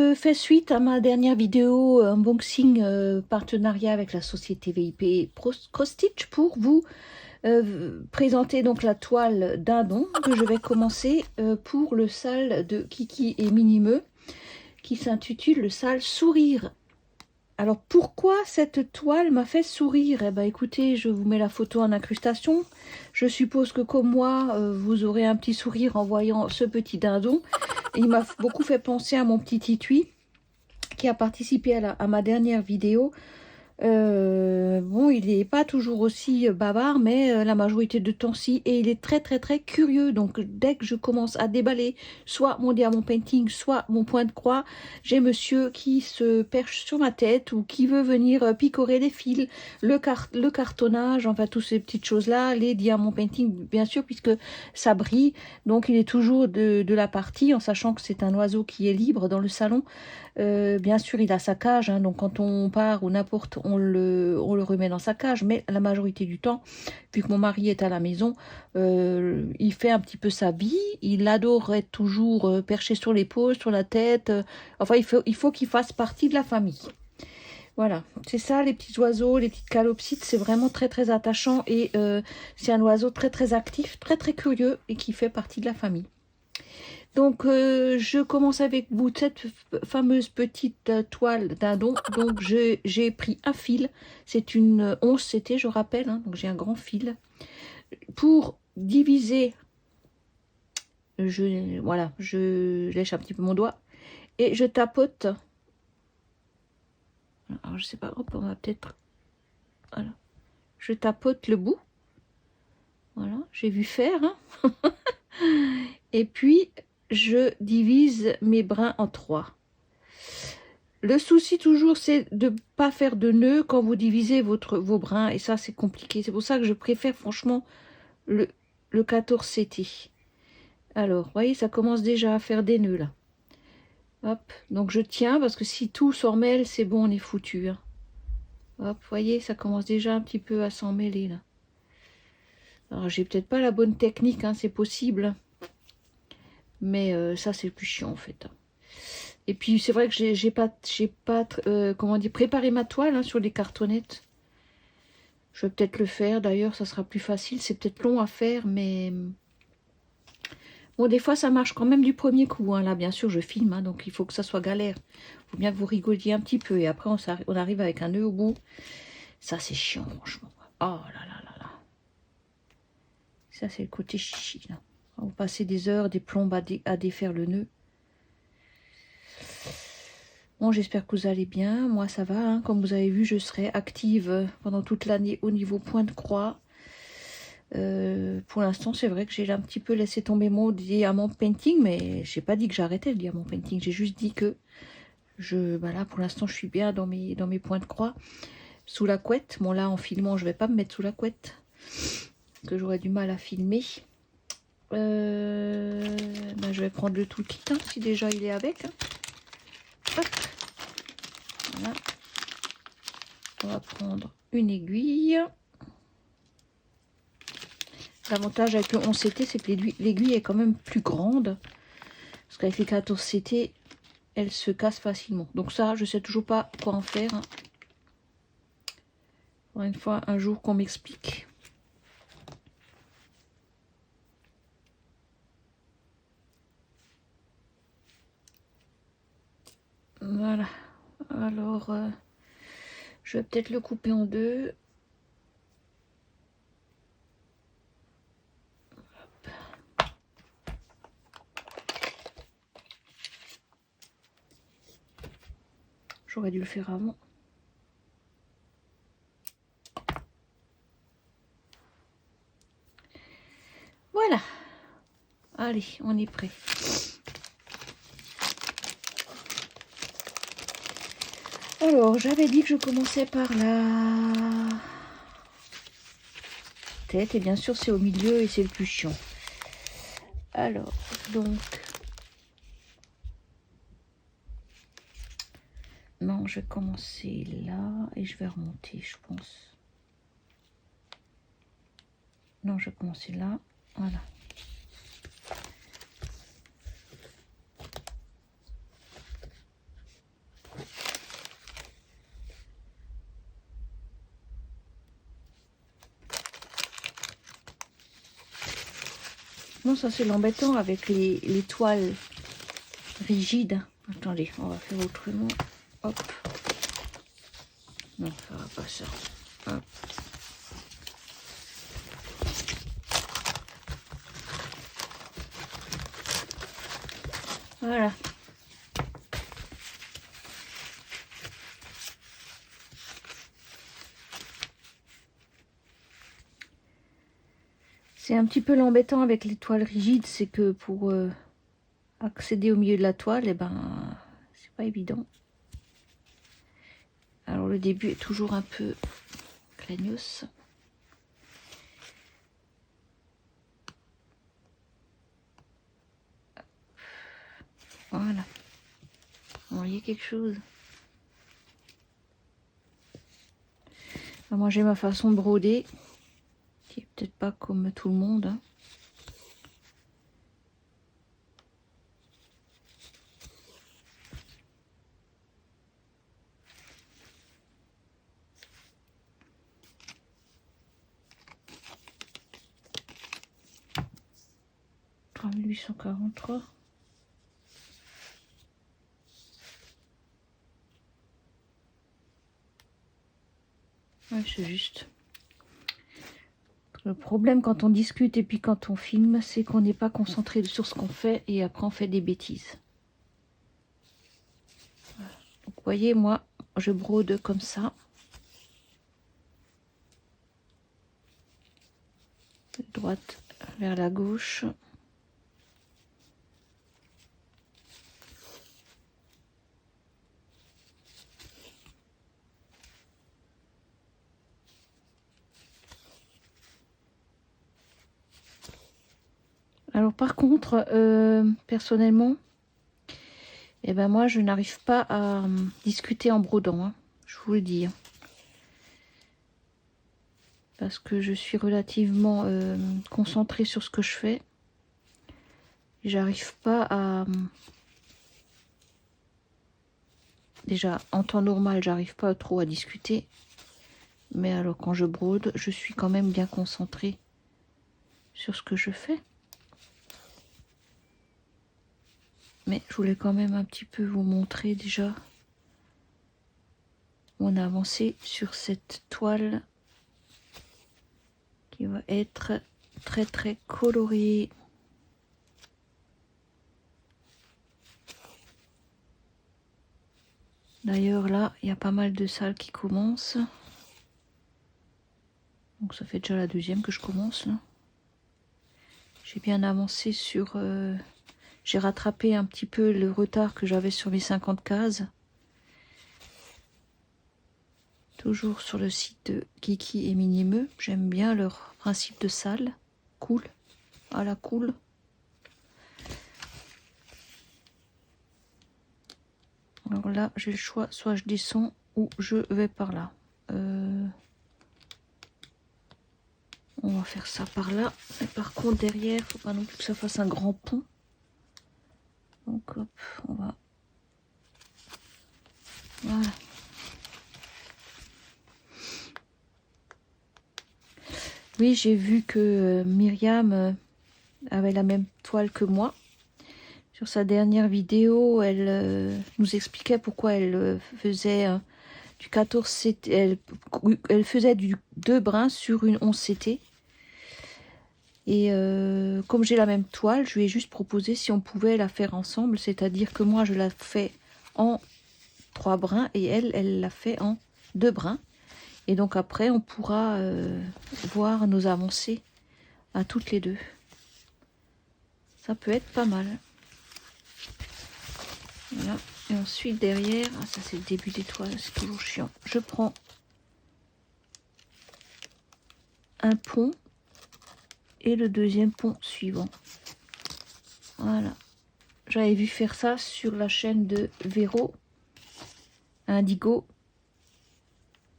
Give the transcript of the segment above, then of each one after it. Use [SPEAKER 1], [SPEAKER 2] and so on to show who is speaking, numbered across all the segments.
[SPEAKER 1] je fais suite à ma dernière vidéo unboxing partenariat avec la société VIP Cross Stitch pour vous présenter donc la toile dindon que je vais commencer pour le sale de Kiki et Minimeux qui s'intitule le sale sourire. Alors pourquoi cette toile m'a fait sourire? Eh ben écoutez, je vous mets la photo en incrustation. Je suppose que comme moi, vous aurez un petit sourire en voyant ce petit dindon. Et il m'a beaucoup fait penser à mon petit Titui qui a participé à ma dernière vidéo. Bon, il n'est pas toujours aussi bavard, mais la majorité de temps-ci, et il est très très très curieux. Donc dès que je commence à déballer soit mon diamant painting, soit mon point de croix, j'ai monsieur qui se perche sur ma tête ou qui veut venir picorer les fils, le cartonnage, enfin toutes ces petites choses-là, les diamants painting bien sûr, puisque ça brille. Donc il est toujours de la partie, en sachant que c'est un oiseau qui est libre dans le salon. Bien sûr, il a sa cage, hein, donc quand on part ou n'importe, on le remet dans sa cage. Mais la majorité du temps, vu que mon mari est à la maison, il fait un petit peu sa vie. Il adore être toujours perché sur l'épaule, sur la tête. Enfin, il faut qu'il fasse partie de la famille. Voilà, c'est ça, les petits oiseaux, les petites calopsites, c'est vraiment très très attachant. Et c'est un oiseau très très actif, très très curieux et qui fait partie de la famille. Donc, je commence avec vous cette fameuse petite toile dindon. Donc, j'ai pris un fil. C'est une 11 CT, je rappelle. Hein, donc, j'ai un grand fil. Pour diviser, voilà, je lèche un petit peu mon doigt. Et je tapote. Alors, je sais pas, hop, on va peut-être... Voilà. Je tapote le bout. Voilà, j'ai vu faire. Hein. Et puis, je divise mes brins en 3. Le souci toujours, c'est de ne pas faire de nœud quand vous divisez vos brins. Et ça, c'est compliqué. C'est pour ça que je préfère franchement le 14 CT. Alors, vous voyez, ça commence déjà à faire des nœuds là. Hop, donc je tiens parce que si tout s'en mêle, c'est bon, on est foutu. Hein. Hop, vous voyez, ça commence déjà un petit peu à s'en mêler là. Alors, j'ai peut-être pas la bonne technique, hein, c'est possible. Mais ça, c'est le plus chiant en fait. Et puis c'est vrai que j'ai pas comment dire, préparé ma toile hein, sur les cartonnettes. Je vais peut-être le faire d'ailleurs, ça sera plus facile. C'est peut-être long à faire, mais bon, des fois ça marche quand même du premier coup. Hein. Là, bien sûr, je filme, hein, donc il faut que ça soit galère. Il faut bien que vous rigoliez un petit peu. Et après, on arrive avec un nœud au bout. Ça, c'est chiant, franchement. Oh là là là là. Ça, c'est le côté chichi. Là. Vous passez des heures, des plombes à défaire le nœud. Bon, j'espère que vous allez bien. Moi, ça va. Hein. Comme vous avez vu, je serai active pendant toute l'année au niveau point de croix. Pour l'instant, c'est vrai que j'ai un petit peu laissé tomber mon diamant painting, mais j'ai pas dit que j'arrêtais le diamant painting. J'ai juste dit que là, pour l'instant, je suis bien dans mes points de croix. Sous la couette. Bon, là, en filmant, je vais pas me mettre sous la couette. Que j'aurais du mal à filmer. Je vais prendre le toolkit, hein, si déjà il est avec. Hein. Hop. Voilà. On va prendre une aiguille. L'avantage avec le 11 CT, c'est que l'aiguille est quand même plus grande. Parce qu'avec les 14 CT, elle se casse facilement. Donc ça, je sais toujours pas quoi en faire. Hein. Pour une fois, un jour qu'on m'explique. Voilà. Alors, je vais peut-être le couper en deux. J'aurais dû le faire avant. Voilà. Allez, on est prêt. Alors, j'avais dit que je commençais par la tête. Et bien sûr, c'est au milieu et c'est le plus chiant. Alors, donc... Non, je vais commencer là et je vais remonter, je pense. Non, je vais commencer là. Voilà. Franchement, ça c'est l'embêtant avec les toiles rigides. Attendez, on va faire autrement. Hop. Non, ça va pas ça. Hop. Voilà. C'est un petit peu l'embêtant avec les toiles rigides, c'est que pour accéder au milieu de la toile, eh ben, c'est pas évident. Alors le début est toujours un peu craignos. Voilà. Vous voyez quelque chose? Moi j'ai ma façon de broder, qui est peut-être pas comme tout le monde. Hein. $3843. Ouais, c'est juste. Le problème quand on discute et puis quand on filme, c'est qu'on n'est pas concentré sur ce qu'on fait et après on fait des bêtises. Voilà. Donc vous voyez, moi, je brode comme ça. De droite vers la gauche. Alors par contre, personnellement, eh ben moi je n'arrive pas à discuter en brodant, hein, je vous le dis. Hein. Parce que je suis relativement concentrée sur ce que je fais. J'arrive pas à... Déjà, en temps normal, j'arrive pas trop à discuter. Mais alors quand je brode, je suis quand même bien concentrée sur ce que je fais. Mais je voulais quand même un petit peu vous montrer déjà où on a avancé sur cette toile qui va être très très colorée. D'ailleurs là, il y a pas mal de salles qui commencent. Donc ça fait déjà la deuxième que je commence là. J'ai bien avancé sur... j'ai rattrapé un petit peu le retard que j'avais sur mes 50 cases. Toujours sur le site de Kiki et Minimeux. J'aime bien leur principe de salle. Cool. À la cool. Alors là, j'ai le choix. Soit je descends ou je vais par là. On va faire ça par là. Et par contre, derrière, faut pas non plus que ça fasse un grand pont. Donc hop, on va... Voilà. Oui, j'ai vu que Myriam avait la même toile que moi. Sur sa dernière vidéo, elle nous expliquait pourquoi elle faisait du 14 CT. Elle faisait du 2 brins sur une 11 CT. Et comme j'ai la même toile, je lui ai juste proposé si on pouvait la faire ensemble. C'est-à-dire que moi, je la fais en 3 brins et elle l'a fait en 2 brins. Et donc après, on pourra voir nos avancées à toutes les deux. Ça peut être pas mal. Voilà. Et ensuite derrière, ah, ça c'est le début des toiles, c'est toujours chiant. Je prends un pont et le deuxième pont suivant. Voilà. J'avais vu faire ça sur la chaîne de Véro Indigo.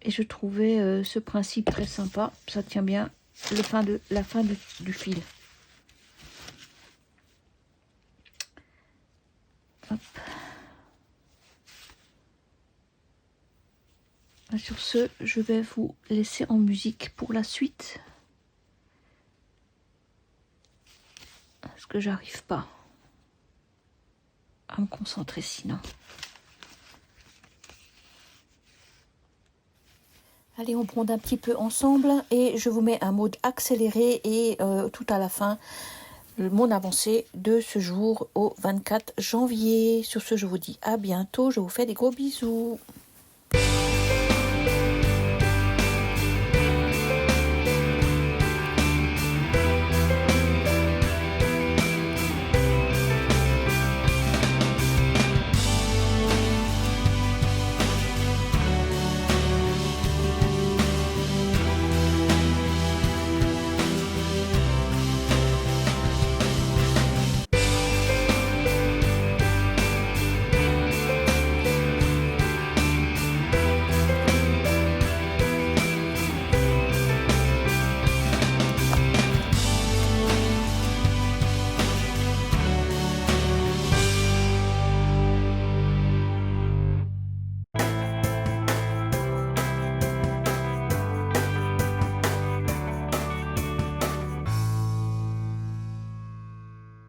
[SPEAKER 1] Et je trouvais ce principe très sympa. Ça tient bien la fin du fil. Hop. Sur ce, je vais vous laisser en musique pour la suite. que j'arrive pas à me concentrer sinon. Allez, on bronde un petit peu ensemble et je vous mets un mode accéléré et tout à la fin, mon avancée de ce jour au 24 janvier. Sur ce, je vous dis à bientôt. Je vous fais des gros bisous.